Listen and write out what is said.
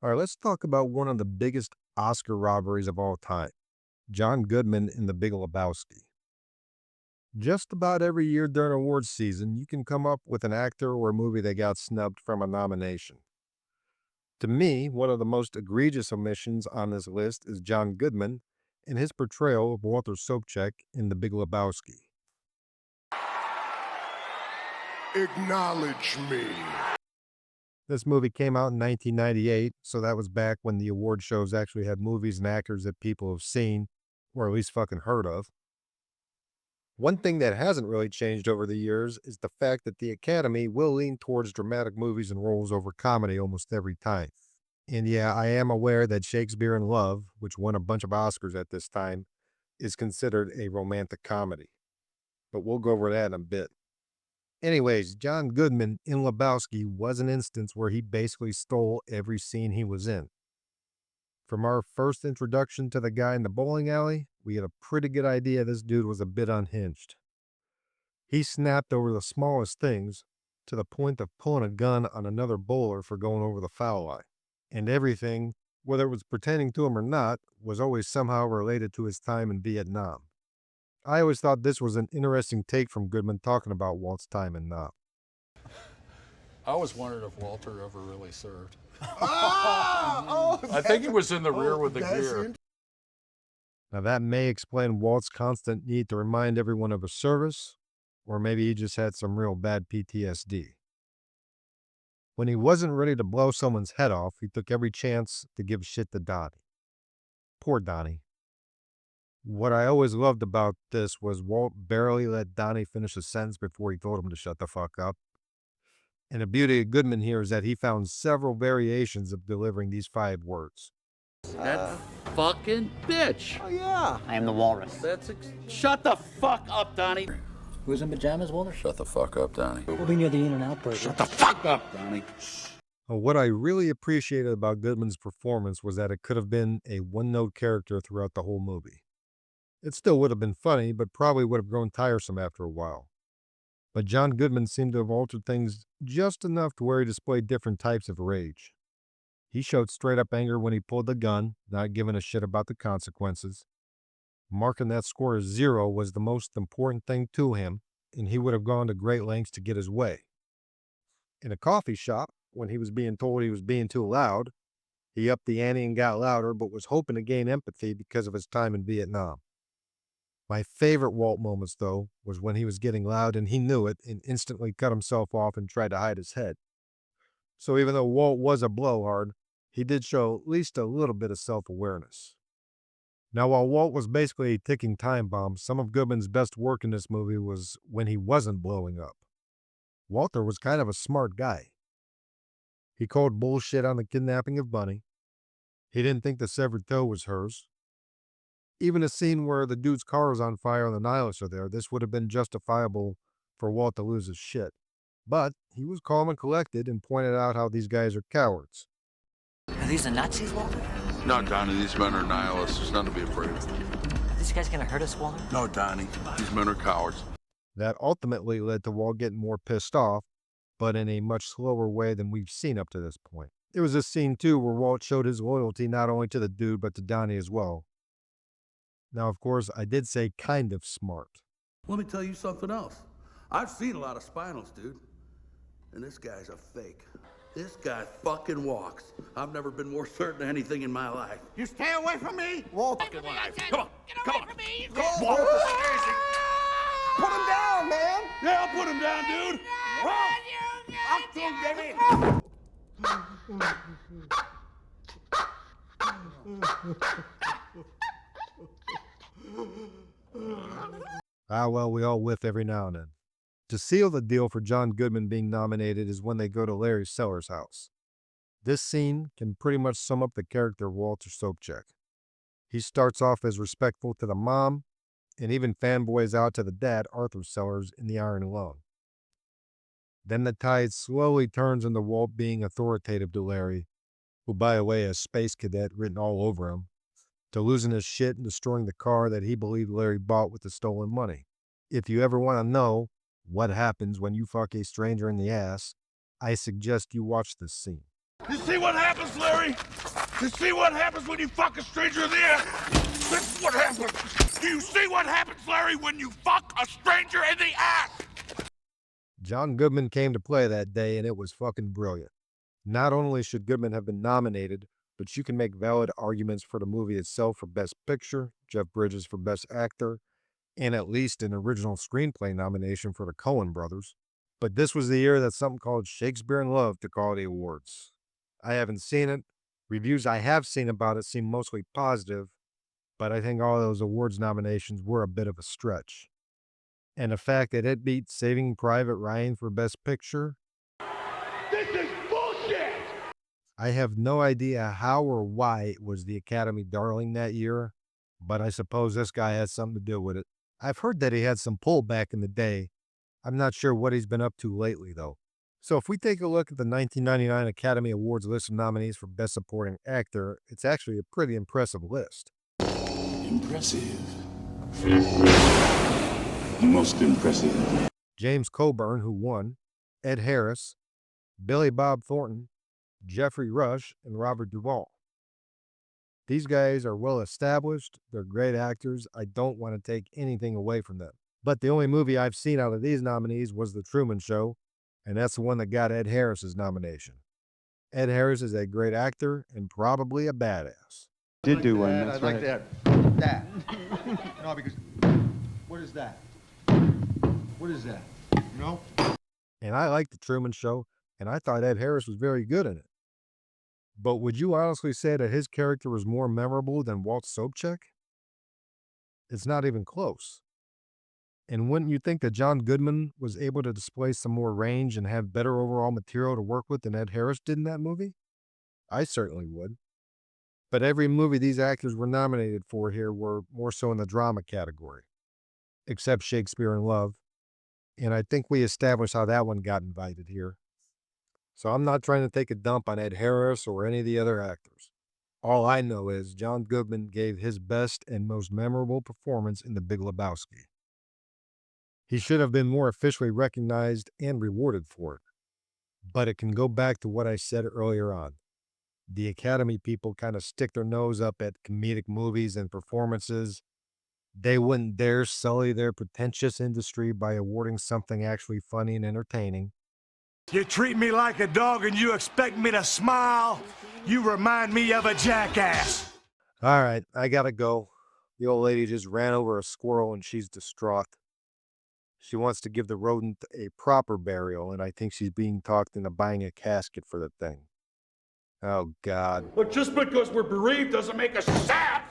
All right, let's talk about one of the biggest Oscar robberies of all time, John Goodman in The Big Lebowski. Just about every year during awards season, you can come up with an actor or a movie that got snubbed from a nomination. To me, one of the most egregious omissions on this list is John Goodman in his portrayal of Walter Sobchak in The Big Lebowski. Acknowledge me. This movie came out in 1998, so that was back when the award shows actually had movies and actors that people have seen, or at least fucking heard of. One thing that hasn't really changed over the years is the fact that the Academy will lean towards dramatic movies and roles over comedy almost every time. And yeah, I am aware that Shakespeare in Love, which won a bunch of Oscars at this time, is considered a romantic comedy. But we'll go over that in a bit. Anyways, John Goodman in Lebowski was an instance where he basically stole every scene he was in. From our first introduction to the guy in the bowling alley, we had a pretty good idea this dude was a bit unhinged. He snapped over the smallest things to the point of pulling a gun on another bowler for going over the foul line. And everything, whether it was pertaining to him or not, was always somehow related to his time in Vietnam. I always thought this was an interesting take from Goodman talking about Walt's time in Nam. I always wondered if Walter ever really served. I think he was in the rear with the that's gear. Now that may explain Walt's constant need to remind everyone of his service, or maybe he just had some real bad PTSD. When he wasn't ready to blow someone's head off, he took every chance to give shit to Donnie. Poor Donnie. What I always loved about this was Walt barely let Donnie finish a sentence before he told him to shut the fuck up. And the beauty of Goodman here is that he found several variations of delivering these 5 words. That fucking bitch. Oh, yeah. I am the walrus. Shut the fuck up, Donnie. Who's in pajamas, Walter? Shut the fuck up, Donnie. We'll be near the In-N-Out burger. Shut the fuck up, Donnie. What I really appreciated about Goodman's performance was that it could have been a one-note character throughout the whole movie. It still would have been funny, but probably would have grown tiresome after a while. But John Goodman seemed to have altered things just enough to where he displayed different types of rage. He showed straight-up anger when he pulled the gun, not giving a shit about the consequences. Marking that score as 0 was the most important thing to him, and he would have gone to great lengths to get his way. In a coffee shop, when he was being told he was being too loud, he upped the ante and got louder, but was hoping to gain empathy because of his time in Vietnam. My favorite Walt moments, though, was when he was getting loud and he knew it and instantly cut himself off and tried to hide his head. So even though Walt was a blowhard, he did show at least a little bit of self-awareness. Now, while Walt was basically a ticking time bomb, some of Goodman's best work in this movie was when he wasn't blowing up. Walter was kind of a smart guy. He called bullshit on the kidnapping of Bunny. He didn't think the severed toe was hers. Even a scene where the dude's car is on fire and the nihilists are there, this would have been justifiable for Walt to lose his shit. But he was calm and collected and pointed out how these guys are cowards. Are these the Nazis, Walter? No, Donnie, these men are nihilists. There's nothing to be afraid of. Are these guys gonna hurt us, Walter? No, Donnie, these men are cowards. That ultimately led to Walt getting more pissed off, but in a much slower way than we've seen up to this point. There was this scene too where Walt showed his loyalty not only to the dude but to Donnie as well. Now, of course, I did say kind of smart. Let me tell you something else. I've seen a lot of spinals, dude. And this guy's a fake. This guy fucking walks. I've never been more certain of anything in my life. You stay away from me. Walt. Fucking life. Come on. Come on. Walt. Put him down, man. Yeah, I'll put him down, dude. Up to him, baby. Well, we all whiff every now and then. To seal the deal for John Goodman being nominated is when they go to Larry Sellers' house. This scene can pretty much sum up the character of Walter Sobchak. He starts off as respectful to the mom, and even fanboys out to the dad, Arthur Sellers, in The Iron Lung. Then the tide slowly turns into Walt being authoritative to Larry, who by the way has Space Cadet written all over him, to losing his shit and destroying the car that he believed Larry bought with the stolen money. If you ever want to know what happens when you fuck a stranger in the ass, I suggest you watch this scene. You see what happens, Larry? You see what happens when you fuck a stranger in the ass? That's what happens. Do you see what happens, Larry, when you fuck a stranger in the ass? John Goodman came to play that day, and it was fucking brilliant. Not only should Goodman have been nominated, but you can make valid arguments for the movie itself for Best Picture, Jeff Bridges for Best Actor, and at least an original screenplay nomination for the Coen brothers. But this was the year that something called Shakespeare in Love took all the awards. I haven't seen it. Reviews I have seen about it seem mostly positive, but I think all those awards nominations were a bit of a stretch. And the fact that it beat Saving Private Ryan for Best Picture, This is bullshit! I have no idea how or why it was the Academy darling that year, but I suppose this guy has something to do with it. I've heard that he had some pull back in the day. I'm not sure what he's been up to lately, though. So if we take a look at the 1999 Academy Awards list of nominees for Best Supporting Actor, it's actually a pretty impressive list. Impressive. Most impressive. James Coburn, who won, Ed Harris, Billy Bob Thornton, Jeffrey Rush, and Robert Duvall. These guys are well established, they're great actors, I don't want to take anything away from them. But the only movie I've seen out of these nominees was The Truman Show, and that's the one that got Ed Harris's nomination. Ed Harris is a great actor and probably a badass. Did do one, that's right. That. No, because what is that? What is that? You know? And I like The Truman Show, and I thought Ed Harris was very good in it. But would you honestly say that his character was more memorable than Walter Sobchak? It's not even close. And wouldn't you think that John Goodman was able to display some more range and have better overall material to work with than Ed Harris did in that movie? I certainly would. But every movie these actors were nominated for here were more so in the drama category, except Shakespeare in Love. And I think we established how that one got invited here. So I'm not trying to take a dump on Ed Harris or any of the other actors. All I know is John Goodman gave his best and most memorable performance in The Big Lebowski. He should have been more officially recognized and rewarded for it. But it can go back to what I said earlier on. The Academy people kind of stick their nose up at comedic movies and performances. They wouldn't dare sully their pretentious industry by awarding something actually funny and entertaining. You treat me like a dog and you expect me to smile? You remind me of a jackass. All right, I gotta go. The old lady just ran over a squirrel and she's distraught. She wants to give the rodent a proper burial, and I think she's being talked into buying a casket for the thing. Oh, God. But just because we're bereaved doesn't make us sad.